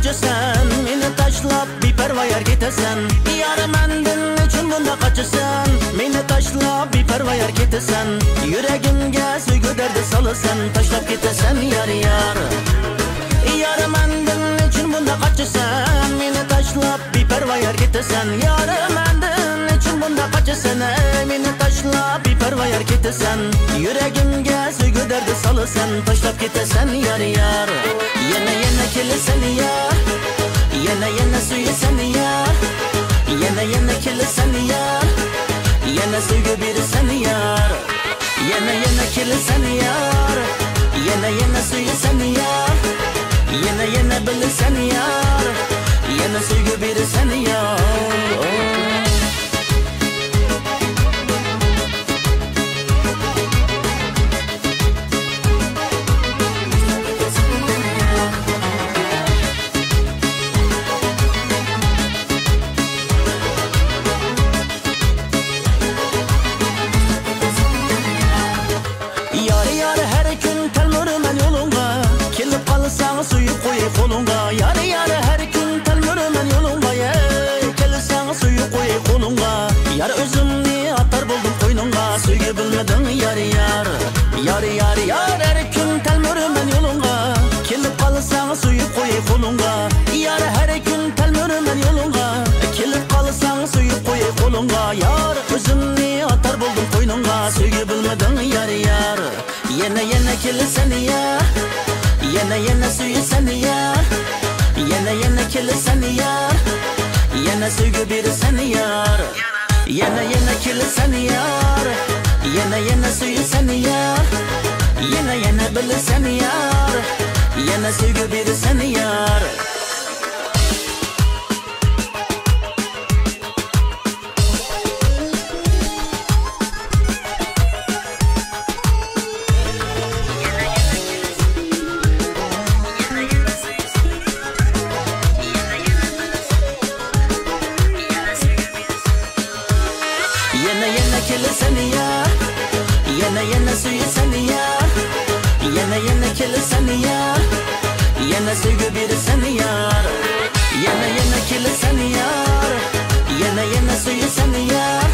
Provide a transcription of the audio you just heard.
kaçırsan, meni tashlab beparvo yerga ketasan. Yar mendan nechun bunda kaçırsan, meni tashlab beparvo yerga ketasan. Yuragimga sevgi dardi solasan, tashlab ketasan yar yar. Yar mendan nechun bunda kaçırsan, meni tashlab beparvo yerga ketasan. Yar mendan nechun bunda kaçırsan, meni tashlab beparvo yerga ketasan. Yuragimga sevgi dardi solasan, tashlab ketasan yar yar. Yana kelasan yar, yana suyasan yar. Yana kelasan yar, yana sevgi berasan yar. Yana kelasan yar, yana suyasan yar. Yana bilasan yar, yana sevgi berasan yar. Suyup koyup kolunga, yar her gün telmürümen yolunga, kelsen suyup koyup kolunga. Yar özümni atar buldum koynunga, suyu bilmedin yar her gün telmürümen yolunga, kelip kalsan suyup koyup kolunga. Yar her gün telmürümen yolunga, kelip kalsan suyup koyup kolunga. Yar özümni atar buldum koynunga, suyu bilmedin yar. Yana kelsen yar, yana suyasan yar. Yana kelasan yar, yana sevgi berasan yar. Yana kelasan yar, yana suyasan yar. Yana bilasan yar, yana sevgi berasan yar. Yana kelasan yar, yana suyasan yar. Yana kelasan yar, yana sevgi berasan yar. Yana kelasan yar, yana suyasan yar.